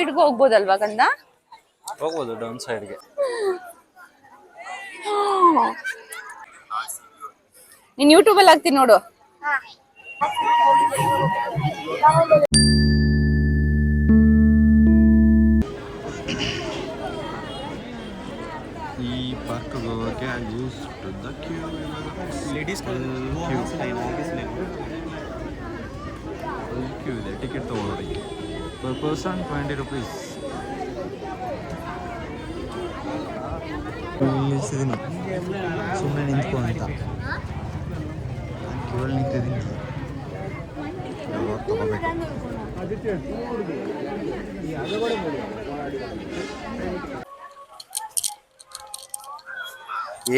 ಸೈಡ್ಗೆ ಹೋಗ್ಬೋದಲ್ವಾ ಕಂದ? ಹೋಗ್ಬೋದು ಡೌನ್ ಸೈಡ್ಗೆ. ನೀನ್ ಯೂಟ್ಯೂಬಲ್ಲಿ ಹಾಕ್ತೀನಿ ನೋಡು. ಈ ಪಾರ್ಕ್ ಹೋಗೋಕೆ ದ ಕ್ಯೂ ಲೇಡೀಸ್ ಕ್ಯೂ ಇದೆ ಟಿಕೆಟ್ ತಗೊಳ್ಳೋರಿಗೆ ಪರ್ ಪರ್ಸನ್ 20 rupees. ನಿಲ್ಸಿದ್ದೀನಿ ಸುಮ್ಮನೆ ನಿಂತ್ಕೊ ಅಂತ ಕ್ಯೂವಲ್ಲಿ ನಿಂತಿದ್ದೀನಿ. ತಗೋಬೇಕು.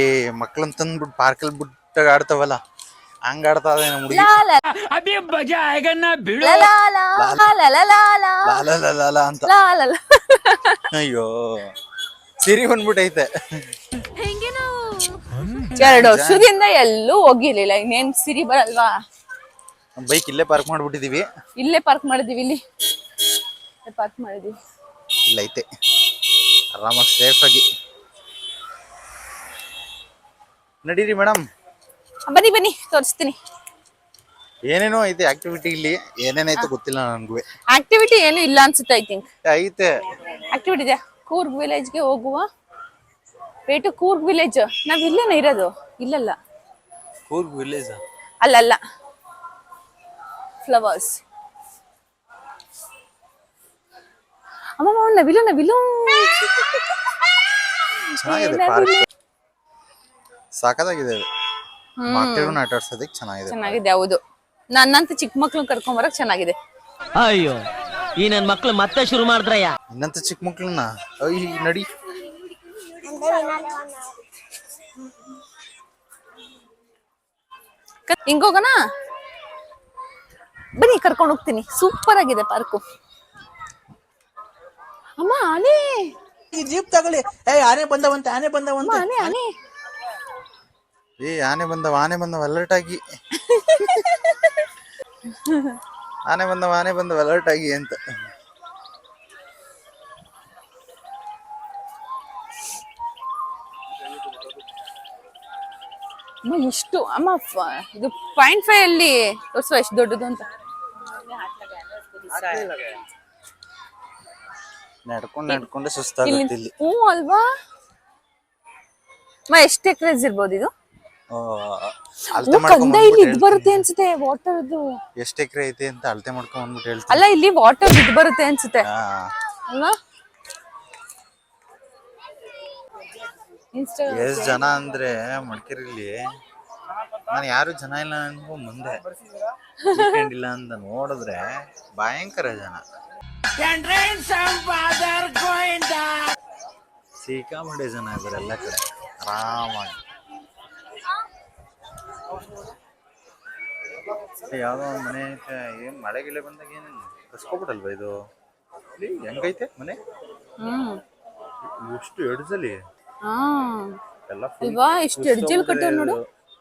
ಏ ಮಕ್ಳನ್ನ ತಂದ್ಬಿಟ್ಟು ಪಾರ್ಕಲ್ಲಿ ಬಿಟ್ಟಾಗ ಆಡ್ತಾವಲ್ಲ ಹಂಗ ಆಡ್ತಾ ಅಂತ. ಅಯ್ಯೋ ಸಿರಿ ಬಂದ್ಬಿಟ್ಟೈತೆ. 2 ವರ್ಷದಿಂದ ಎಲ್ಲೂ ಹೋಗಿರ್ಲಿಲ್ಲ, ಇನ್ನೇನ್ ಸಿರಿ ಬರಲ್ವಾ? ಬೈಕ್ ಇಲ್ಲೇ ಪಾರ್ಕ್ ಮಾಡ್ಬಿಟ್ಟಿದೀವಿ. ಇಲ್ಲೇ ಪಾರ್ಕ್ ಮಾಡಿದೀವಿ, ಇಲ್ಲಿ ಪಾರ್ಕ್ ಮಾಡಿದೀವಿ. ಇಲ್ಲ ಐತೆ ಆರಾಮಾಗಿ ಸೇಫ್ ಆಗಿ ನಡೀರಿ ಮೇಡಮ್. ಬನ್ನಿ ಬನ್ನಿ ತೋರಿಸ್ತೀನಿ. ಏನೇನೋ ಐತೆ ಆಕ್ಟಿವಿಟಿ, ಇಲ್ಲಿ ಏನೇನೈತೆ ಗೊತ್ತಿಲ್ಲ ನನ್ಗೂ. ಆಕ್ಟಿವಿಟಿ ಏನು ಇಲ್ಲ ಅನ್ಸುತ್ತೆ. ಐ ಥಿಂಕ್ ಐತೆ ಆಕ್ಟಿವಿಟಿ ಇದೆ. ಕೂರ್ಗ್ ವಿಲೇಜ್ಗೆ ಹೋಗುವ. Weight Coorg village. ನಾವ್ ಇಲ್ಲೇನ ಇರೋದು? ಇಲ್ಲಲ್ಲ, ಕೂರ್ಗ್ ವಿಲೇಜ್ ಅಲ್ಲಲ್ಲ, ಫ್ಲವರ್ಸ್. ಅಮ್ಮ ನವಿಲು ನವಿಲು ಚೆನ್ನಾಗಿದೆ ಪಾರ್ಕ್, ಸಾಕಾಗಿದೆ. ಮಕ್ಕಳನ್ನ ಆಟ ಆಡ್ಸೋದಕ್ಕೆ ಚೆನ್ನಾಗಿದೆ. ಹೌದು, ನನ್ನಂತ ಚಿಕ್ಕ ಮಕ್ಳನ್ನ ಕರ್ಕೊಂಡ್ ಬರಕ್ ಚೆನ್ನಾಗಿದೆ. ಅಯ್ಯೋ ಈ ನನ್ ಮಕ್ಳು ಮತ್ತೆ ಶುರು ಮಾಡಿದ್ರಯ್ಯ. ಇನ್ನಂತ ಚಿಕ್ಕ ಮಕ್ಳನ್ನ ನಡಿ. ಹಿಂಗೋಗೋಣ ಬನ್ನಿ, ಕರ್ಕೊಂಡು ಹೋಗ್ತೀನಿ. ಸೂಪರ್ ಆಗಿದೆ ಪಾರ್ಕು. ಅಮ್ಮ ಆನೆ, ಈ ಜೀಪ್ ತಗೊಳ್ಳಿ. ಆನೆ ಬಂದವಂತೆ, ಆನೆ ಬಂದವಂತೆ. ಆನೆ ಆನೆ ಆನೆ ಬಂದವ ಅಲರ್ಟ್ ಆಗಿ. ಆನೆ ಬಂದವ ಅಲರ್ಟ್ ಆಗಿ ಅಂತ. ಅಮ್ಮ ಎಷ್ಟು ಅಮ್ಮ, ಇದು 0.5 ಅಲ್ಲಿ ತೋರಿಸುವ ಎಷ್ಟು ದೊಡ್ಡದು ಅಂತ. ನಡ್ಕೊಂಡು ಸುಸ್ತಾಗುತ್ತೆ ಇಲ್ಲಿ. ಹ್ಞೂ ಅಲ್ವಾ? ಎಷ್ಟು ಎಕರೆಸ್ ಇರ್ಬೋದು ಇದು? ಕಂದ ಇಲ್ಲಿ ಇದು ಬರುತ್ತೆ ಅನ್ಸುತ್ತೆ, ವಾಟರ್. ಎಷ್ಟು ಎಕರೆ ಐತೆ ಅಂತ ಅಳತೆ ಮಾಡ್ಕೊಂಡ್ ಬಂದ್ಬಿಟ್ಟು ಹೇಳ್ತೀನಿ. ಅಲ್ಲ, ಇಲ್ಲಿ ವಾಟರ್ ಇದು ಬರುತ್ತೆ ಅನ್ಸುತ್ತೆ ಅಲ್ವಾ? ಎಷ್ಟ್ ಜನ ಅಂದ್ರೆ ಮಡಿಕೇರಿಲಿ ನಾನು ಯಾರು ಜನ ಇಲ್ಲ ಅನ್ಕೊ ಮುಂದೆ ಇಲ್ಲ ಅಂತ ನೋಡಿದ್ರೆ ಭಯಂಕರ ಜನ. ಸಿಕ್ಕಾಪಟ್ಟೆ ಜನ ಇದ್ದಾರೆ ಎಲ್ಲ ಕಡೆ ಆರಾಮಾಗಿ. ಯಾವ್ದೋ ಮನೆ ಏನ್ ಮಳೆಗಿಳೆ ಬಂದಾಗ ಏನ್ ಕಸ್ಕೊಬಿಟ್ಟಲ್ವಾ ಇದು? ಹೆಂಗೈತೆ ಮನೆ? ಎಷ್ಟು ಎಡ್ಜಲ್ಲಿ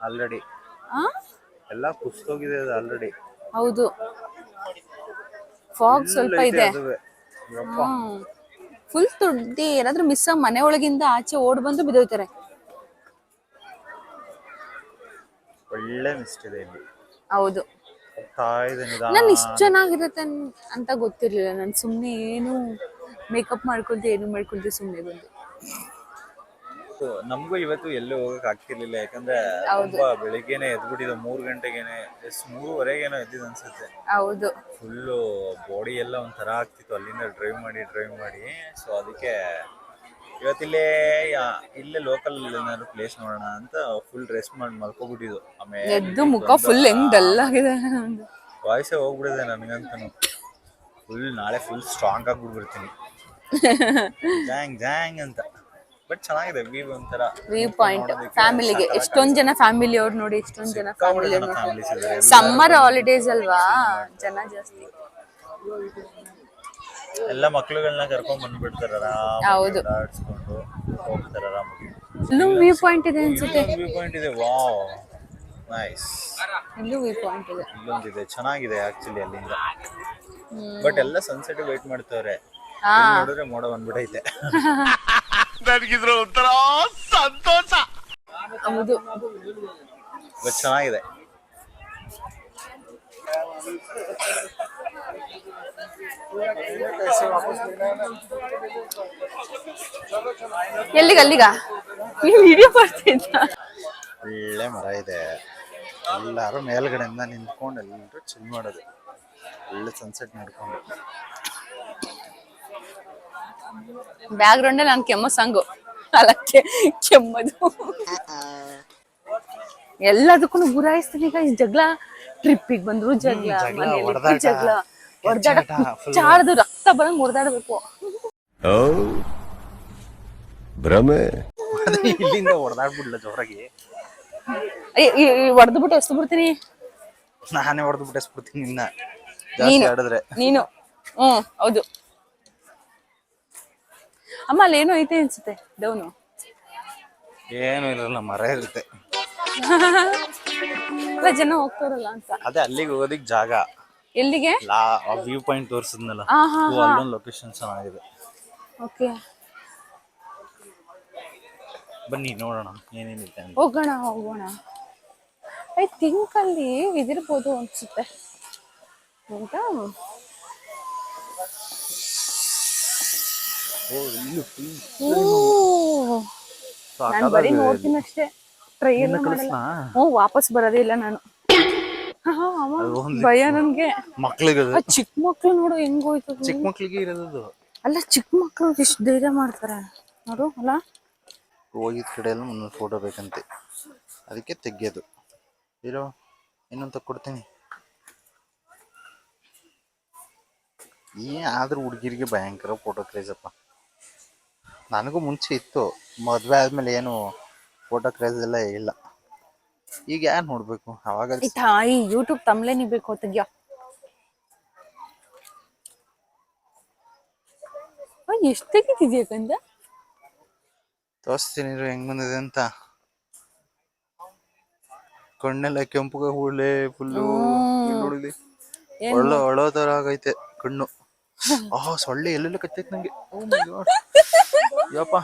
ಆಲ್ರೆಡಿ ಎಲ್ಲ ಕುಸ್ತೋಗಿದೆ ಆಲ್ರೆಡಿ. ಹೌದು, ಫಾಗ್ ಸ್ವಲ್ಪ ಇದೆ. ಫುಲ್ ತುಡ್ಡಿ ಏನಾದ್ರೂ ಮಿಸ್ ಆಗಿ ಮನೆ ಒಳಗಿಂದ ಆಚೆ ಓಡ್ ಬಂದು ಬಿದ್ದೋಯ್ತಾರೆ. ಒಳ್ಳೆ ಮಿಸ್ಟ್ ಇದೆ ಇಲ್ಲಿ. ಹೌದು, ನಾನು ಇಷ್ಟು ಚೆನ್ನಾಗಿರುತ್ತೆ ಅಂತ ಗೊತ್ತಿರ್ಲಿಲ್ಲ. ನಾನು ಸುಮ್ನೆ ಏನು ಮೇಕಪ್ ಮಾಡ್ಕೊಳ್ತೆ ಸುಮ್ನೆ ಬಂದು. ನಮಗೂ ಇವತ್ತು ಎಲ್ಲೂ ಹೋಗಕ್ ಆಗ್ತಿರ್ಲಿಲ್ಲ, ಯಾಕಂದ್ರೆ ಬೆಳಿಗ್ಗೆನೆ ಎದ್ಬಿಟ್ಟಿದ್ದು 3 ಗಂಟೆಗೇನೆ, 3:30 ಎದ್ದಿದ್ ಅನ್ಸುತ್ತೆ. ಹೌದು, ಫುಲ್ಲು ಬಾಡಿ ಎಲ್ಲ ಒಂಥರ ಆಗ್ತಿತ್ತು ಅಲ್ಲಿಂದ ಡ್ರೈವ್ ಮಾಡಿ. ಸೊ ಅದಕ್ಕೆ ಇವತ್ತಿಲ್ಲೇ ಲೋಕಲ್ ಏನಾದ್ರು ಪ್ಲೇಸ್ ನೋಡೋಣ ಅಂತ ಫುಲ್ ರೆಸ್ಟ್ ಮಾಡಿ ಮಲ್ಕೋಬಿಟ್ಟಿದ್ದು. ಆಮೇಲೆ ಎದ್ದು ಮುಖ ಫುಲ್ ಹೆಂಗ್ ಡಲ್ ಆಗಿದೆ, ವಾಯ್ಸೇ ಹೋಗ್ಬಿಡಿದೆ ನನಗಂತೂ. ನಾಳೆ ಫುಲ್ ಸ್ಟ್ರಾಂಗ್ ಆಗ್ಬಿಡ್ಬಿಡ್ತೀನಿ ಜಾಂಗ್ ಅಂತ. ಬಟ್ ಚೆನ್ನಾಗಿದೆ ವ್ಯೂ, ಒಂಥರ ವ್ಯೂ ಪಾಯಿಂಟ್. ಫ್ಯಾಮಿಲಿಗೆ ಎಷ್ಟೊಂದ್ ಜನ ಫ್ಯಾಮಿಲಿ ಅವ್ರು ನೋಡಿ, ಎಷ್ಟೊಂದ್ ಜನ ಫ್ಯಾಮಿಲಿ. ಸಮ್ಮರ್ ಹಾಲಿಡೇಸ್ ಅಲ್ವಾ, ಜನ ಜಾಸ್ತಿ. ಎಲ್ಲ ಮಕ್ಳುಗಳನ್ನ ಕರ್ಕೊಂಡ್ ಬಂದ್ಬಿಡ್ತಾರ, ಹೌದು, ಆಡ್ಸ್ಕೊಂಡು ಹೋಗ್ತಾರ ಆರಾಮಾಗಿ. ಇಲ್ಲೂ ವ್ಯೂ ಪಾಯಿಂಟ್ ಇದೆ ಅನ್ಸುತ್ತೆ. ವ್ಯೂ ಪಾಯಿಂಟ್ ಇದೆ, ವಾವ್ ನೈಸ್. ಇಲ್ಲೂ ವ್ಯೂ ಪಾಯಿಂಟ್ ಇದೆ, ಇಲ್ಲೊಂದಿದೆ, ಚೆನ್ನಾಗಿದೆ ಆಕ್ಚುಲಿ ಅಲ್ಲಿಂದ. ಬಟ್ ಎಲ್ಲ ಸನ್ಸೆಟ್ ವೇಟ್ ಮಾಡ್ತವ್ರೆ. ಹಾ ನೋಡಿದ್ರೆ ಮೋಡ ಬಂದ್ಬಿಟ್ಟೈತೆ. ನನಗಿದ್ರ ಒಂಥರ ಸಂತೋಷ. ಹೌದು. ಬಟ್ ಚೆನ್ನಾಗಿದೆ. ಎಲ್ಲಿಗ ಅಲ್ಲಿಗ ವಿಡಿಯೋ ಬರ್ತಿದ್ದ. ಒಳ್ಳೆ ಮರ ಇದೆ. ಎಲ್ಲಾರು ಮೇಲ್ಗಡೆಯಿಂದ ನಿಂತ್ಕೊಂಡು ಎಲ್ಲರೂ ಚಿಲ್ ಮಾಡೋದು, ಒಳ್ಳೆ ಸನ್ಸೆಟ್ ನೋಡ್ಕೊಂಡು. ಬ್ಯಾಕ್ ಗ್ರೌಂಡ್ ನಾನು ಕೆಮ್ಮೋ ಸಾಂಗು ಅಲ್ಲಕ್ಕೆ ಕೆಮ್ಮದು. ಎಲ್ಲದಕ್ಕೂ ಗುರಾಯಿಸ್ತೀನಿ ಈಗ. ಜಗಳ, ಟ್ರಿಪ್ಪಿಗೆ ಬಂದ್ರು ಜಗಳ, ಮನೇಲಿ ಹೊಡೆದಾಟ, ಜಗಳ, ಹೊಡೆದಾಡ ಕಿಚ್ಚಾಟ, ಚಾಡ್ದು ರಕ್ತ ಬರಂಗ್ ಹೊಡೆದಾಡ್ಬೇಕು. ಭ್ರಮೆ. ಇಲ್ಲಿಂದ ಹೊಡೆದಾಡ್ಬಿಡ್ಲ ಜೋರಾಗಿ. ಹೊಡೆದು ಬಿಟ್ಟು ಎಸ್ದು ಬಿಡ್ತೀನಿ. ನಾನೇ ಹೊಡೆದು ಬಿಟ್ಟಿಸ್ಬಿಡ್ತೀನಿ ನಿನ್ನ ಜಾಸ್ತಿ ನೀನು ಆಡಿದ್ರೆ. ನೀನು ಹೌದು. ಅಮ್ಮ ಅಲ್ಲಿ ಏನೋ ಐತೆ ಅನ್ಸುತ್ತೆ ಡೌನು. ಏನು ಇರಲ್ಲ, ಮರ ಇರುತ್ತೆ. ಅಲ್ಲ ಜನ ಹೋಗ್ತಾರಲ್ಲ ಅಂತ. ಅದೇ ಅಲ್ಲಿಗೆ ಹೋಗೋದಿಕ್ ಜಾಗ. ಎಲ್ಲಿಗೆ? ವ್ಯೂ ಪಾಯಿಂಟ್ ತೋರಿಸಿದ್ನಲ್ಲ, ಹಾ ಅಲ್ಲೊಂದು ಲೊಕೇಶನ್ ಚೆನ್ನಾಗಿದೆ. ಓಕೆ, ಬನ್ನಿ ನೋಡೋಣ ಏನೇನಿದೆ ಅಂತ. ಹೋಗೋಣ. ಐ ಥಿಂಕ್ ಅಲ್ಲಿ ಇದಿರ್ಬೋದು ಅನ್ಸುತ್ತೆ ಅಂತ. ನಾನು ಬರೀ ನೋಡ್ತೀನಿ ಅಷ್ಟೇ, ಟ್ರೈ ಎಲ್ಲ ಮಾಡಲ್ಲ. ವಾಪಸ್ ಬರೋದೇ ಇಲ್ಲ ನಾನು. ಭಯ ನನ್ಗೆ. ಮಕ್ಳಿಗೆ ಚಿಕ್ಕ ಮಕ್ಳು ನೋಡು ಹೆಂಗೋಯ್ತು. ಚಿಕ್ಕ ಮಕ್ಳಿಗೆ ಇರೋದು. ಅಲ್ಲ ಚಿಕ್ಕ ಮಕ್ಳು ಇಷ್ಟು ಧೈರ್ಯ ಮಾಡ್ತಾರೆ ನೋಡು. ಅಲ್ಲ ಹೋಗಿದ ಕಡೆ ಎಲ್ಲ ಒಂದೊಂದು ಫೋಟೋ ಬೇಕಂತೆ, ಅದಕ್ಕೆ ತೆಗಿಯೋದು. ಇರೋ ಇನ್ನೊಂದು ಕೊಡ್ತೀನಿ. ಆದ್ರೂ ಹುಡುಗಿರಿಗೆ ಭಯಂಕರ ಫೋಟೋ ಕ್ರೇಜ್ ಅಪ್ಪ. ನನಗೂ ಮುಂಚೆ ಇತ್ತು, ಮದುವೆ ಆದ್ಮೇಲೆ ಏನು ಫೋಟೋ ಕ್ರೇಜ್ ಎಲ್ಲ ಇಲ್ಲ. ಈಗ ಯಾರು ನೋಡ್ಬೇಕು ಅವಾಗ. ತಾಯಿ ಯೂಟ್ಯೂಬ್ ತಮ್ಲೆ ನಿಬೇಕು ತೆಗಿಯ. ಎಷ್ಟು ತೆಗಿತಿದ್ಯಾ ಕಂದ? ತೋರಿಸ್ತೀನಿ ಹೆಂಗ್ ಬಂದಿದೆ ಅಂತ. ಕಣ್ಣೆಲ್ಲ ಕೆಂಪುಗ ಹುಳೆ ಫುಲ್ಲು ನೋಡಿಲಿ, ಒಳ್ಳೋ ತರ ಆಗೈತೆ ಕಣ್ಣು. ಸೊಳ್ಳೆ ಎಲ್ಲೆಲ್ಲ ಕಚ್ಚೈತೆ ನಂಗೆ. ಯಪ್ಪ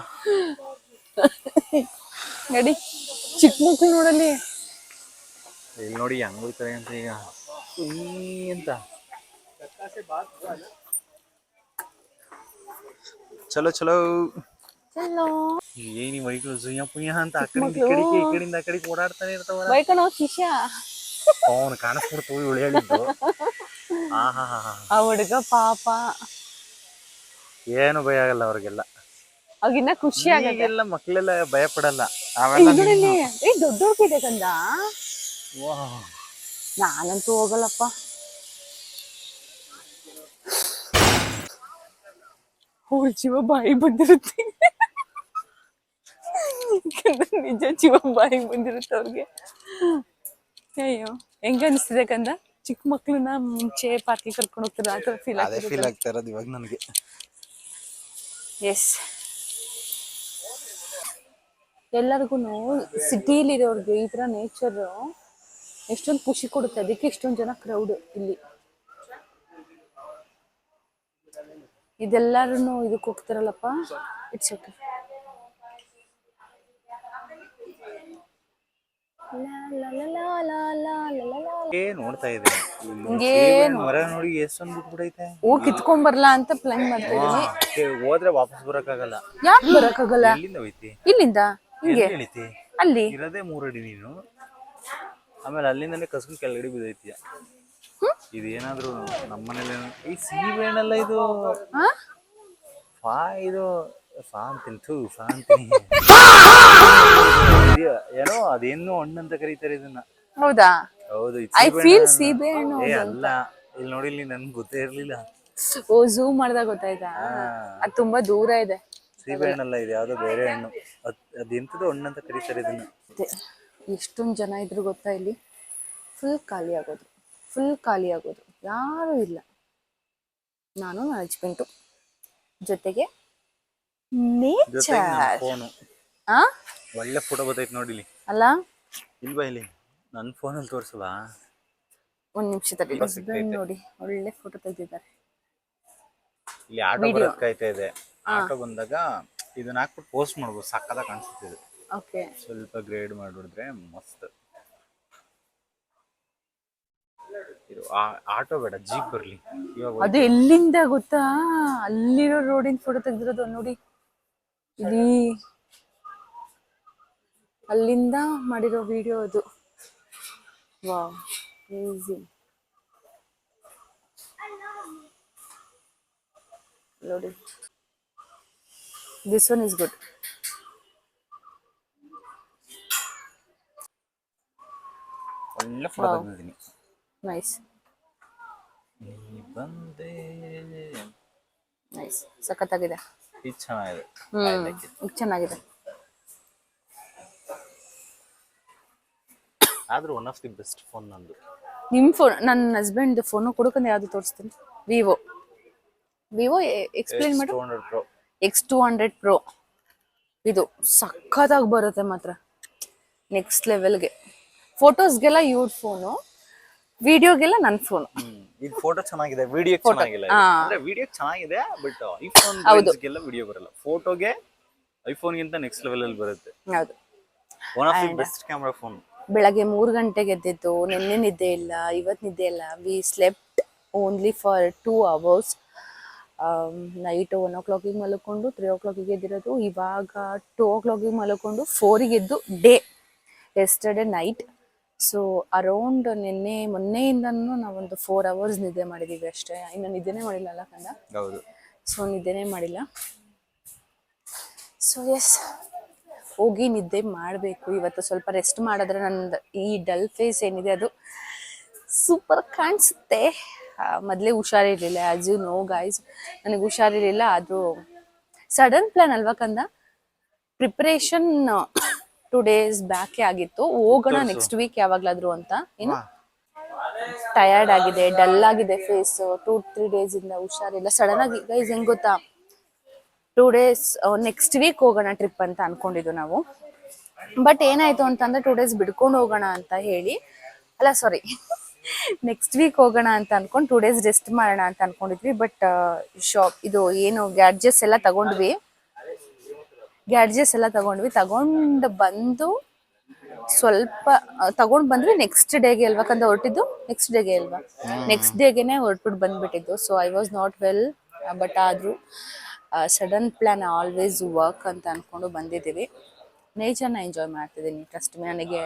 ನಡಿ, ಚಿಕ್ಕ ಮಕ್ಳು ನೋಡಲ್ಲಿ. ಇಲ್ಲಿ ನೋಡಿ ಹೆಂಗ್ ಹೋಯ್ತಾರೆ ಅಂತ ಈಗ ಅಂತ. ಚಲೋ ಚಲೋ ಚಲೋ. ಏನಿ ಬೈಕ್ಗಳು ಸುಯ್ಯ ಪುಯ್ಯ ಅಂತ ಆ ಕಡೆಯಿಂದ ಈ ಕಡೆಯಿಂದ ಆ ಕಡೆಗೆ ಓಡಾಡ್ತಾನೆ ಇರ್ತಾವಲ್ಲ. ಬೈಕನೋ ಶಿಷ್ಯ ಅವನು ಕಾಣಿಸ್ಬಿಡ್ತು ಇವಳು ಹೇಳಿದ್ದು. ಆ ಹುಡುಗ ಪಾಪ ಏನು ಭಯ ಆಗಲ್ಲ ಅವ್ರಿಗೆಲ್ಲ. ಅವಾಗಿನ್ನ ಖುಷಿ ಆಗತ್ತೆ. ಎಲ್ಲ ಮಕ್ಳೆಲ್ಲ ಭಯ ಪಡಲ್ಲ. ದೊಡ್ಡವ್ರಿಗೆ ಕಂದ. ನಾನಂತೂ ಹೋಗಲ್ಲಪ್ಪ. ಅವ್ರ ಜೀವ ಬಾಯಿಗೆ ಬಂದಿರುತ್ತೆ. ನಿಜ ಜೀವ ಬಾಯಿಗೆ ಬಂದಿರುತ್ತೆ ಅವ್ರಿಗೆ. ಅಯ್ಯೋ ಹೆಂಗ ಅನಿಸ್ತಿದೆ ಕಂದ? ಚಿಕ್ಕ ಮಕ್ಳನ್ನ ಮುಂಚೆ ಪಾರ್ಕಿಗೆ ಕರ್ಕೊಂಡು ಹೋಗ್ತಾರೆ, ಆ ಥರ ಫೀಲ್ ಆಗ್ತಾ ಇರೋದು ಇವಾಗ ನನಗೆ. ಎಸ್, ಎಲ್ಲರಿಗೂ ಸಿಟಿಲಿರೋರ್ಗೆ ಈ ಥರ ನೇಚರ್ ಎಷ್ಟೊಂದು ಖುಷಿ ಕೊಡುತ್ತೆ. ಅದಕ್ಕೆ ಇಷ್ಟೊಂದು ಜನ ಕ್ರೌಡ್ ಇಲ್ಲಿ. ಇದೆಲ್ಲರೂ ಇದಕ್ಕೆ ಹೋಗ್ತಾರಲ್ಲಪ್ಪ. It's okay. ನೋಡ್ತಾ ಇದೆ ಮರ ನೋಡಿ ಎಷ್ಟೊಂದು ಬಿಟ್ಬಿಡೈತೆ. ಹೋಗಿ ಕಿತ್ಕೊಂಡ್ ಬರ್ಲಾ ಅಂತ ಪ್ಲಾನ್ ಮಾಡ್ತಾ ಇದೀನಿ. ಹೋದ್ರೆ ವಾಪಸ್ ಬರಕ್ಕಾಗಲ್ಲ. ಯಾಕೆ ಬರಕ್ಕಾಗಲ್ಲ? ಇಲ್ಲಿಂದ ಹೋಯ್ತಿ, ಇಲ್ಲಿಂದ ಹಿಂಗೆ ಇಳಿತಿ. ಅಲ್ಲಿ ಇರೋದೇ 3 ಅಡಿ ನೀನು, ಆಮೇಲೆ ಅಲ್ಲಿಂದನೇ ಕಸ್ಕೊಂಡು ಕೆಳಗಡೆ ಬಿದ್ದೈತಿಯ. ಇದೇನಾದ್ರು ನಮ್ಮನೇಲಿ ಈ ಸೀಬೆಹಣ್ಣಲ್ಲ ಇದು. ಇದು ಏನೋ ಅದೇನು ಹಣ್ಣು ಅಂತ ಕರೀತಾರೆ ಇದನ್ನ. ಹೌದಾ? ಹೌದು. ಐ ಫೀಲ್ ಸೀಬೆಹಣ್ಣು ಅಲ್ಲ, ಇಲ್ಲಿ ನೋಡಿ, ಇಲ್ಲಿ ನನ್ಗೆ ಗೊತ್ತೇ ಇರ್ಲಿಲ್ಲ. ಓ, ಝೂಮ್ ಮಾಡಿದಾಗ ಗೊತ್ತಾಯ್ತಾ? ಅದು ತುಂಬಾ ದೂರ ಇದೆ. ಸೀಬೆಹಣ್ಣಲ್ಲ, ಇದು ಯಾವ್ದೋ ಬೇರೆ ಹಣ್ಣು. ಅದೆಂತದೋ ಹಣ್ಣು ಅಂತ ಕರೀತಾರೆ ಇದನ್ನ. ಎಷ್ಟೊಂದು ಜನ ಇದ್ರು ಗೊತ್ತಾ ಇಲ್ಲಿ? ಫುಲ್ ಖಾಲಿ ಆಗೋದು, ಯಾರು ಇಲ್ಲ. ನಾನು ನನ್ನ ಹಸ್ಬೆಂಡು ಜೊತೆಗೆ ಫೋನು. ಒಳ್ಳೆ ಫೋಟೋ ಬರ್ತೈತೆ ನೋಡಿಲಿ. ಅಲ್ಲ ಇಲ್ವಾ ಇಲ್ಲಿ ನನ್ನ ಫೋನಲ್ಲಿ ತೋರಿಸಲ್ಲ. ಒಂದ್ ನಿಮಿಷ ತಡಿ, ಹಸ್ಬೆಂಡ್ ನೋಡಿ ಒಳ್ಳೆ ಫೋಟೋ ತೆಗೆದಿದ್ದಾರೆ. ಇಲ್ಲಿ ಆಟೋ Video. ಬರೋದ್ ಕಾಯ್ತಾ ಇದೆ. ಆಟೋ ಬಂದಾಗ ಇದನ್ನ ಹಾಕ್ಬಿಟ್ಟು ಪೋಸ್ಟ್ ಮಾಡ್ಬೋದು, ಸಕ್ಕತ್ತಾಗಿ ಕಾಣಿಸುತ್ತೆ ಇದು. ಓಕೆ. ಸ್ವಲ್ಪ ಗ್ರೇಡ್ ಮಾಡಿಬಿಡಿದ್ರೆ ಮಸ್ತ್. ಇದು ಆಟೋ ಬೇಡ, ಜೀಪ್ ಬರ್ಲಿ ಇವಾಗ. ಅದು ಎಲ್ಲಿಂದ ಗೊತ್ತಾ, ಅಲ್ಲಿರೋ ರೋಡಿನ ಫೋಟೋ ತೆಗ್ದಿರೋದು ನೋಡಿ, ಇಲ್ಲಿ ಅಲ್ಲಿಂದ ಮಾಡಿರೋ ವಿಡಿಯೋ ಅದು. ವಾವ್, ಈಸಿ ನೋಡಿ. This one is good. ಒಳ್ಳೆ ಫೋಟೋ ತೆಗೆದಿದ್ದೀನಿ. ನೈಸ್ ಬಂದೆ. ನೈಸ್, ಸಖತ್ತಾಗಿದೆ. ಇದು ಚೆನ್ನಾಗಿದೆ. ಇದು ಚೆನ್ನಾಗಿದೆ. ಆದ್ರೂ one of the best phone ನಂದು. ನಿಮ್ಮ ಫೋನ್, ನನ್ನ ಹಸ್ಬೆಂಡ್ ಫೋನು ಕೊಡಕಂದ್ರೆ ಯಾವ್ದು ತೋರಿಸ್ತೀನಿ. ವಿವೋ ಎಕ್ಸ್ಪ್ಲೇನ್ ಮಾಡು. X200 Pro. ಇದು ಸಖತ್ತಾಗಿ ಬರುತ್ತೆ ಮಾತ್ರ, ನೆಕ್ಸ್ಟ್ ಲೆವೆಲ್ಗೆ. ಫೋಟೋಸ್ಗೆಲ್ಲ ಇವ್ರ ಫೋನು, ವಿಡಿಯೋಗೆಲ್ಲ ನನ್ನ ಫೋನು. ಇದು ಫೋಟೋ ಚೆನ್ನಾಗಿದೆ, ವಿಡಿಯೋ ಚೆನ್ನಾಗಿಲ್ಲ. ಅಂದ್ರೆ ವಿಡಿಯೋ ಚೆನ್ನಾಗಿದೆ, ಬಟ್ ಐಫೋನ್ ರೇಂಜ್ಗೆಲ್ಲ ವಿಡಿಯೋ ಬರಲ್ಲ. ಫೋಟೋಗೆ ಐಫೋನ್ ಗಿಂತ ನೆಕ್ಸ್ಟ್ ಲೆವೆಲ್ ಅಲ್ಲಿ ಬರುತ್ತೆ. ಹೌದು, one of the best camera phone. ಬೆಳಗ್ಗೆ 3 ಗಂಟೆಗೆ ಎದ್ದಿದ್ದು, ನಿನ್ನೆ ನಿದ್ದೆ ಇಲ್ಲ, ಇವತ್ತು ನಿದ್ದೆ ಇಲ್ಲ. We slept only for 2 hours. Night 1 o'clock ಮಲ್ಕೊಂಡು 3 o'clock ಎದ್ದಿರೋದು. ಇವಾಗ 2 o'clock ಮಲ್ಕೊಂಡು 4 ಎದ್ದು day yesterday night. So around ಮೊನ್ನೆಯಿಂದನೂ ನಾವೊಂದು 4 hours ನಿದ್ದೆ ಮಾಡಿದೀವಿ ಅಷ್ಟೇ. ಇನ್ನು ನಿದ್ದೆನೇ ಮಾಡಿಲ್ಲ ಅಲ್ಲ ಕಂದ? ಹೌದು. ಸೊ ನಿದ್ದೆನೇ ಮಾಡಿಲ್ಲ. ಸೊ ಎಸ್, ಹೋಗಿ ನಿದ್ದೆ ಮಾಡಬೇಕು ಇವತ್ತು. ಸ್ವಲ್ಪ ರೆಸ್ಟ್ ಮಾಡಿದ್ರೆ ನಂದು ಈ ಡಲ್ ಫೇಸ್ ಏನಿದೆ ಅದು ಸೂಪರ್ ಕಾಣಿಸುತ್ತೆ. ಮೊದಲೇ ಹುಷಾರಿರ್ಲಿಲ್ಲ, ಆಸ್ ಯು ನೋ ಗೈಸ್, ನನಗೆ ಹುಷಾರಿರ್ಲಿಲ್ಲ. ಅದು ಸಡನ್ ಪ್ಲಾನ್ ಅಲ್ವಾ ಕಂದ? ಪ್ರಿಪರೇಷನ್ 2 days ಬ್ಯಾಕೇ ಆಗಿತ್ತು, ಹೋಗೋಣ ನೆಕ್ಸ್ಟ್ ವೀಕ್ ಯಾವಾಗ್ಲಾದ್ರು ಅಂತ. ಏನು ಟಯರ್ಡ್ ಆಗಿದೆ, ಡಲ್ ಆಗಿದೆ ಫೇಸ್. 2-3 days ಇಂದ ಹುಷಾರಿಲ್ಲ. ಸಡನ್ ಆಗಿ ಗೈಸ್ ಹೆಂಗ್ ಗೊತ್ತಾ, 2 days ನೆಕ್ಸ್ಟ್ ವೀಕ್ ಹೋಗೋಣ ಟ್ರಿಪ್ ಅಂತ ಅನ್ಕೊಂಡಿದ್ದು ನಾವು. ಬಟ್ ಏನಾಯ್ತು ಅಂತಂದ್ರೆ 2 days ಬಿಡ್ಕೊಂಡು ಹೋಗೋಣ ಅಂತ ಹೇಳಿ, ಅಲ್ಲ ಸಾರಿ, ನೆಕ್ಸ್ಟ್ ವೀಕ್ ಹೋಗೋಣ ಅಂತ ಅನ್ಕೊಂಡು 2 days ರೆಸ್ಟ್ ಮಾಡೋಣ ಅಂತ ಅನ್ಕೊಂಡಿದ್ವಿ. ಬಟ್ ಇದು ಏನು ಗ್ಯಾಡ್ಜೆಟ್ಸ್ ಎಲ್ಲ ತಗೊಂಡ್ವಿ, ತಗೊಂಡು ಬಂದು ಸ್ವಲ್ಪ ತಗೊಂಡ್ ಬಂದ್ವಿ. ನೆಕ್ಸ್ಟ್ ಡೇಗೆ ಅಲ್ವಾ ಕಂದ ಹೊರಟಿದ್ದು? ನೆಕ್ಸ್ಟ್ ಡೇಗೆನೆ ಹೊರಟ್ಬಿಟ್ಟು ಬಂದ್ಬಿಟ್ಟಿದ್ದು. So I was not well, but ಆದ್ರೂ ಸಡನ್ ಪ್ಲಾನ್ ಆಲ್ವೇಸ್ ವರ್ಕ್ ಅಂತ ಅನ್ಕೊಂಡು ಬಂದಿದ್ದೀವಿ. ನೇಚರ್ನ ಎಂಜಾಯ್ ಮಾಡ್ತಿದ್ದೀನಿ. ಟ್ರಸ್ಟ್ ಮೀ, ನನಗೆ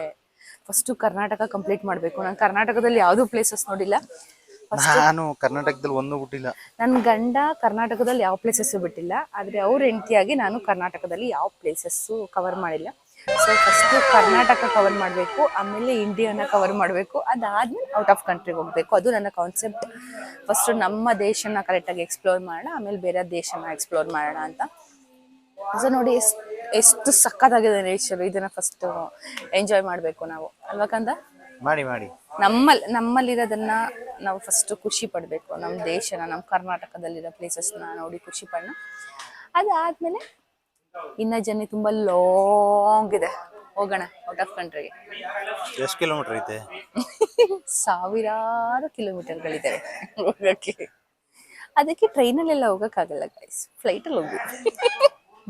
ಫಸ್ಟು ಕರ್ನಾಟಕ ಕಂಪ್ಲೀಟ್ ಮಾಡಬೇಕು. ನಾನು ಕರ್ನಾಟಕದಲ್ಲಿ ಯಾವುದೂ ಪ್ಲೇಸಸ್ ನೋಡಿಲ್ಲ. ನಾನು ಕರ್ನಾಟಕದಲ್ಲಿ ಒಂದು ಬಿಟ್ಟಿಲ್ಲ. ನನ್ನ ಗಂಡ ಕರ್ನಾಟಕದಲ್ಲಿ ಯಾವ ಪ್ಲೇಸಸ್ಸು ಬಿಟ್ಟಿಲ್ಲ, ಆದರೆ ಅವ್ರ ಹೆಂಡತಿಯಾಗಿ ನಾನು ಕರ್ನಾಟಕದಲ್ಲಿ ಯಾವ ಪ್ಲೇಸಸ್ಸು ಕವರ್ ಮಾಡಿಲ್ಲ. ಸೊ ಫಸ್ಟು ಕರ್ನಾಟಕ ಕವರ್ ಮಾಡಬೇಕು, ಆಮೇಲೆ ಇಂಡಿಯಾನ ಕವರ್ ಮಾಡಬೇಕು, ಅದಾದ್ಮೇಲೆ ಔಟ್ ಆಫ್ ಕಂಟ್ರಿಗೆ ಹೋಗಬೇಕು. ಅದು ನನ್ನ ಕಾನ್ಸೆಪ್ಟ್. ಫಸ್ಟು ನಮ್ಮ ದೇಶನ ಕರೆಕ್ಟಾಗಿ ಎಕ್ಸ್ಪ್ಲೋರ್ ಮಾಡೋಣ, ಆಮೇಲೆ ಬೇರೆ ದೇಶನ ಎಕ್ಸ್ಪ್ಲೋರ್ ಮಾಡೋಣ ಅಂತ. ಸೊ ನೋಡಿ ಎಷ್ಟು ಸಕ್ಕತ್ತಾಗಿದೆ ನೇಚರ್. ಇದನ್ನ ಫಸ್ಟ್ ಎಂಜಾಯ್ ಮಾಡಬೇಕು ನಾವು, ಅಲ್ವಾ ಕಂದ? ಮಾಡಿ ನಮ್ಮಲ್ಲಿರೋದನ್ನ ನಾವು ಫಸ್ಟ್ ಖುಷಿ ಪಡಬೇಕು. ನಮ್ಮ ದೇಶನ, ನಮ್ಮ ಕರ್ನಾಟಕದಲ್ಲಿರೋ ಪ್ಲೇಸಸ್ನ ನೋಡಿ ಖುಷಿ ಪಡೋಣ. ಅದಾದ್ಮೇಲೆ ಇನ್ನ ಜರ್ನಿ ತುಂಬಾ ಲಾಂಗ್ ಇದೆ, ಹೋಗೋಣ ಔಟ್ ಆಫ್ ಕಂಟ್ರಿಗೆ. ಎಷ್ಟು ಕಿಲೋಮೀಟರ್ ಐತೆ? ಸಾವಿರಾರು ಕಿಲೋಮೀಟರ್ಗಳಿದ್ದಾವೆ ಹೋಗಕ್ಕೆ. ಅದಕ್ಕೆ ಟ್ರೈನಲ್ಲೆಲ್ಲ ಹೋಗಕ್ಕಾಗಲ್ಲ ಗೈಸ್, ಫ್ಲೈಟಲ್ಲಿ ಹೋಗ್ಬೇಕು.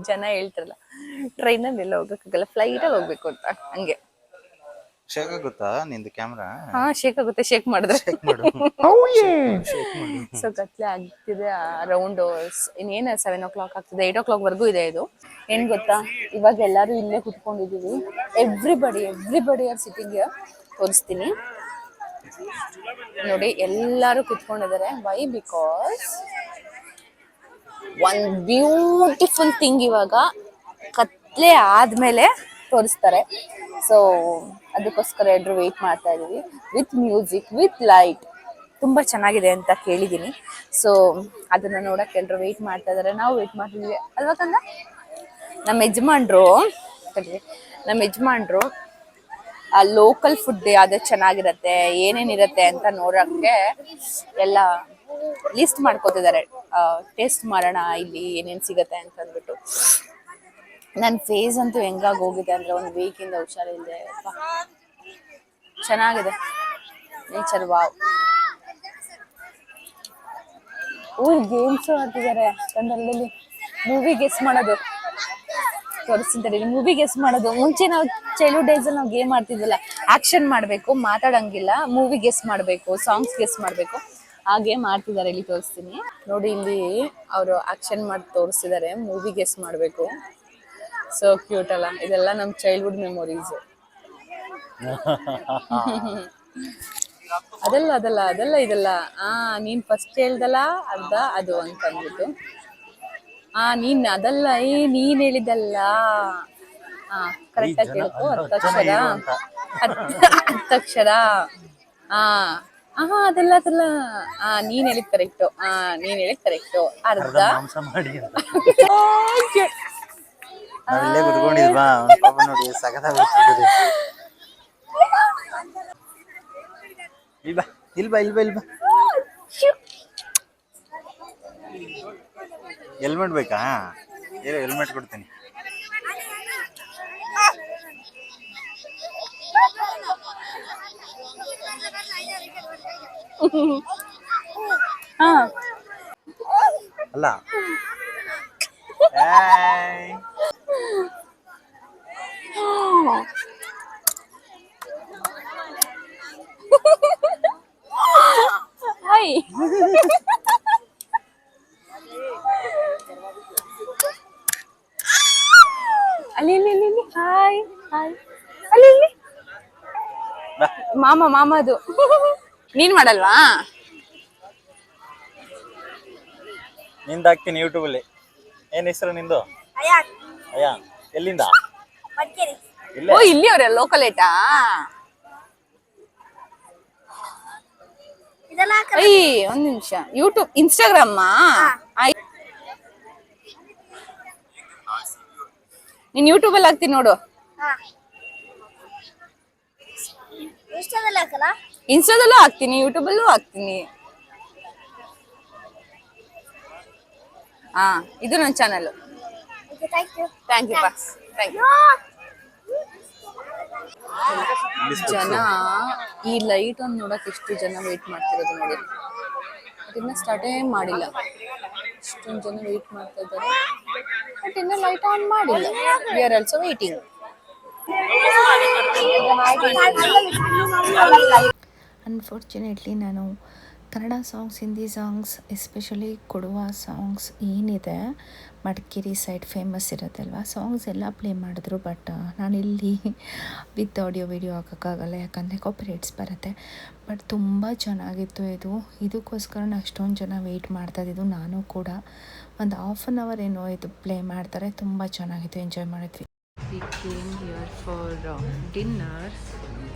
ಜನ ಹೇಳ್ತಾರಲ್ಲ ಟ್ರೈನಲ್ಲೆಲ್ಲ ಹೋಗಕ್ಕಾಗಲ್ಲ, ಫ್ಲೈಟಲ್ಲಿ ಹೋಗ್ಬೇಕು ಅಂತ. ಹಂಗೆ ಶೇಕ್ ಆಗುತ್ತಾ ನಿಂದು ಕ್ಯಾಮ್ರಾ? ಹಾ, ಶೇಕ್ ಆಗುತ್ತೆ. ಶೇಕ್ ಮಾಡಿದ್ರೆ ಸೊ ಕತ್ಲೆ ಆಗ್ತಿದೆ. ಅರೌಂಡ್ ಇನ್ನೇನು 7 o'clock ಆಗ್ತಿದೆ. 8 o'clock ವರ್ಗೂ ಇದೆ ಇದು. ಏನ್ ಗೊತ್ತಾ, ಇವಾಗ ಎಲ್ಲಾರು ಇಲ್ಲೇ ಕುತ್ಕೊಂಡಿದೀವಿ. Everybody are sitting. ತೋರಿಸ್ತೀನಿ ನೋಡಿ, ಎಲ್ಲಾರು ಕುತ್ಕೊಂಡಿದ್ದಾರೆ. ವೈ? ಬಿಕಾಸ್ ಒಂದ್ ಬ್ಯೂಟಿಫುಲ್ ಥಿಂಗ್ ಇವಾಗ ಕತ್ಲೆ ಆದ್ಮೇಲೆ ತೋರಿಸ್ತಾರೆ. ಸೊ ಅದಕ್ಕೋಸ್ಕರ ಎಲ್ಲರೂ ವೆಯ್ಟ್ ಮಾಡ್ತಾ ಇದೀವಿ. ವಿತ್ ಮ್ಯೂಸಿಕ್, ವಿತ್ ಲೈಟ್, ತುಂಬಾ ಚೆನ್ನಾಗಿದೆ ಅಂತ ಕೇಳಿದೀನಿ. ಸೊ ಅದನ್ನ ನೋಡಕ್ ಎಲ್ಲರೂ ವೆಯ್ಟ್ ಮಾಡ್ತಾ ಇದಾರೆ, ನಾವು ವೆಯ್ಟ್ ಮಾಡ್ತಿದ್ವಿ ಅಲ್ವಾ ಕಂದ? ನಮ್ಮ ಯಜಮಾನ್ರು ಆ ಲೋಕಲ್ ಫುಡ್ ಯಾವ್ದು ಚೆನ್ನಾಗಿರತ್ತೆ, ಏನೇನಿರತ್ತೆ ಅಂತ ನೋಡಕ್ಕೆ ಎಲ್ಲ ಲಿಸ್ಟ್ ಮಾಡ್ಕೋತಿದ್ದಾರೆ. ಟೇಸ್ಟ್ ಮಾಡೋಣ ಇಲ್ಲಿ ಏನೇನ್ ಸಿಗತ್ತೆ ಅಂತ ಅಂದ್ಬಿಟ್ಟು. ನನ್ನ ಫೇಸ್ ಅಂತೂ ಹೆಂಗಾಗಿ ಹೋಗಿದೆ ಅಂದ್ರೆ, ಒಂದು ವೀಕಿಂದ ಹುಷಾರಿಲ್ಲದೆ. ಚೆನ್ನಾಗಿದೆ ನೇಚರ್. ವಾವ್. ಗೇಮ್ಸ್ ಆಡ್ತಿದ್ದಾರೆ ಕಣ್ಣಲ್ಲಿ. ಮೂವಿ ಗೆಸ್ ಮಾಡೋದು ತೋರಿಸ್ತಿದ್ದಾರೆ. ಮೂವಿ ಗೆಸ್ ಮಾಡೋದು. ಮುಂಚೆ ನಾವು ಚೈಲ್ಡ್ಹುಡ್ ಡೇಸ್ ಅಲ್ಲಿ ನಾವು ಗೇಮ್ ಆಡ್ತಿದ್ವಲ್ಲ, ಆಕ್ಷನ್ ಮಾಡ್ಬೇಕು, ಮಾತಾಡಂಗಿಲ್ಲ, ಮೂವಿ ಗೆಸ್ ಮಾಡ್ಬೇಕು, ಸಾಂಗ್ಸ್ ಗೆಸ್ ಮಾಡ್ಬೇಕು. ಆ ಗೇಮ್ ಆಡ್ತಿದ್ದಾರೆ. ಇಲ್ಲಿ ತೋರಿಸ್ತೀನಿ ನೋಡಿ. ಇಲ್ಲಿ ಅವರು ಆಕ್ಷನ್ ಮಾಡಿ ತೋರಿಸ್ತಿದ್ದಾರೆ, ಮೂವಿ ಗೆಸ್ ಮಾಡ್ಬೇಕು. ಸೋ ಕ್ಯೂಟ್ ಅಲ್ಲ. ಇದೆಲ್ಲ ನಮ್ ಚೈಲ್ಡ್ಹುಡ್ ಮೆಮೊರೀಸ್. ಅದೆಲ್ಲ ಇದೆಲ್ಲ. ನೀನ್ ಫಸ್ಟ್ ಹೇಳ್ದಲ್ಲ ಅರ್ಧ ಅದು ಅಂತ ಅಂದ್ಬಿಟ್ಟು. ನೀನ್ ಅದಲ್ಲ, ನೀನ್ ಹೇಳಿದಲ್ಲ. ಕರೆಕ್ಟ್ ಆಗಿ ಕೇಳ್ಕೊ. ಹತ್ತಕ್ಷರ. ಅದೆಲ್ಲ. ನೀನ್ ಹೇಳಿದ್ ಕರೆಕ್ಟು. ನೀನ್ ಹೇಳಿದ್ ಕರೆಕ್ಟು. ಅರ್ಧ ನಾವಿಲ್ಲೇ ಕುತ್ಕೊಂಡಿದ್ವಾ ಪಾಪ ನೋಡಿ ಸಖತ್ತಾಗಿ ಇಲ್ಬಾ ಹೆಲ್ಮೆಟ್ ಬೇಕಾ? ಹೆಲ್ಮೆಟ್ ಕೊಡ್ತೀನಿ. ಅಲ್ಲ ಹಾಯ್. ಅಲ್ಲಿ ಹಾಯ್ ಹಾಯ್. ಅಲ್ಲಿ ಮಾಮ ಅದು. ನೀನ್ ಮಾಡಲ್ವಾ? ನಿಂದ ಹಾಕ್ತೀನಿ ಯೂಟ್ಯೂಬಲ್ಲಿ. ಏನ್ ಹೆಸರು ನಿಂದು? ಅಯ್ಯ. ಎಲ್ಲಿಂದ? ಓ, ಇಲ್ಲಿ ಅವ್ರೆ ಲೋಕಲ್ ಏಟಾ? ಒಂದ್ ನಿಮಿಷ. YouTube, Instagram. ನೀನ್ ಯೂಟ್ಯೂಬ್ ಅಲ್ಲಿ ಹಾಕ್ತೀನಿ ನೋಡು. ಇನ್ಸ್ಟಾದಲ್ಲೂ ಹಾಕ್ತೀನಿ, ಯೂಟ್ಯೂಬ್ ಅಲ್ಲೂ ಹಾಕ್ತೀನಿ. ಇದು ನನ್ನ ಚಾನಲ್. Thank you. ಜನ ಈ ಲೈಟ್ ಒಂದು ನೋಡಕ್ ಎಷ್ಟು ಜನ ವೇಟ್ ಮಾಡ್ತಿರೋದು ನೋಡಿ. ಅದನ್ನ ಸ್ಟಾರ್ಟೇ ಮಾಡಿಲ್ಲ. ಇಷ್ಟೊಂದು ಜನ ವೇಟ್ ಮಾಡ್ತಾ ಇದ್ದಾರೆ, ಬಟ್ ಇನ್ನ ಲೈಟ್ ಆನ್ ಮಾಡಿಲ್ಲ. We are also waiting. Unfortunately ನಾನು Kannada songs, Hindi songs, especially Kodava songs ಏನಿದೆ ಮಡಿಕೇರಿ ಸೈಡ್ ಫೇಮಸ್ ಇರೋದಲ್ವ, ಸಾಂಗ್ಸ್ ಎಲ್ಲ ಪ್ಲೇ ಮಾಡಿದ್ರು. ಬಟ್ ನಾನಿಲ್ಲಿ ವಿತ್ ಆಡಿಯೋ ವಿಡಿಯೋ ಹಾಕೋಕ್ಕಾಗಲ್ಲ, ಯಾಕಂದರೆ ಕಾಪಿರೈಟ್ಸ್ ಬರುತ್ತೆ. ಬಟ್ ತುಂಬ ಚೆನ್ನಾಗಿತ್ತು ಇದು. ಇದಕ್ಕೋಸ್ಕರ ಅಷ್ಟೊಂದು ಜನ ವೆಯ್ಟ್ ಮಾಡ್ತಾಯಿದ್ದು. ನಾನು ಕೂಡ ಒಂದು ½ ಅನ್ ಅವರ್ ಏನೋ ಇದು ಪ್ಲೇ ಮಾಡ್ತಾರೆ. ತುಂಬ ಚೆನ್ನಾಗಿತ್ತು, ಎಂಜಾಯ್ ಮಾಡಿದ್ವಿ. We came here for dinner.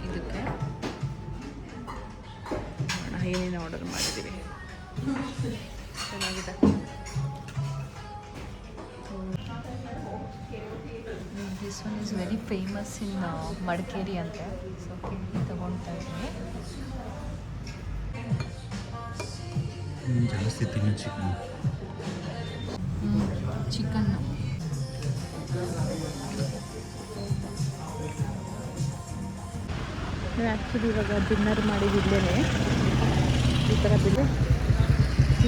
ಇದಕ್ಕೆ ಏನೇನು ಆರ್ಡರ್ ಮಾಡಿದ್ದೀವಿ. ಚೆನ್ನಾಗಿದೆ. This one is very famous ಇನ್ ಮಡಿಕೇರಿ ಅಂತ. ಸೊ ಕೇಳಿ ತಗೊಳ್ತಾ ಇದ್ದೀನಿ. ಜಾಸ್ತಿ ತಿನ್ನು ಚಿಕನ್ನು. ಆ್ಯಕ್ಚುಲಿ ಇವಾಗ ಡಿನ್ನರ್ ಮಾಡಿದಿಲ್ಲೇ ಈ ಥರ ಬಿಲ್ಲೆ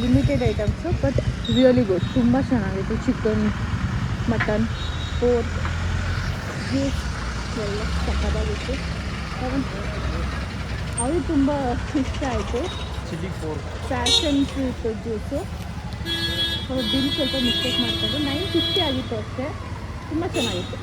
limited items, but really good. ತುಂಬ ಚೆನ್ನಾಗಿತ್ತು. ಚಿಕನ್, ಮಟನ್, ಪೋರ್ಕ್, ಜ್ಯೂಸ್ ಎಲ್ಲ ಸಕ್ಕತ್ತಾಗಿತ್ತು. ಅದು ತುಂಬ ಇಷ್ಟ ಆಯಿತು. Passion fruit juice. ಬಿಲ್ ಸ್ವಲ್ಪ ಮಿಸ್ಟೇಕ್ ಮಾಡ್ತಾರೆ. 950 ಆಗಿತ್ತು ಅಷ್ಟೇ. ತುಂಬ ಚೆನ್ನಾಗಿತ್ತು.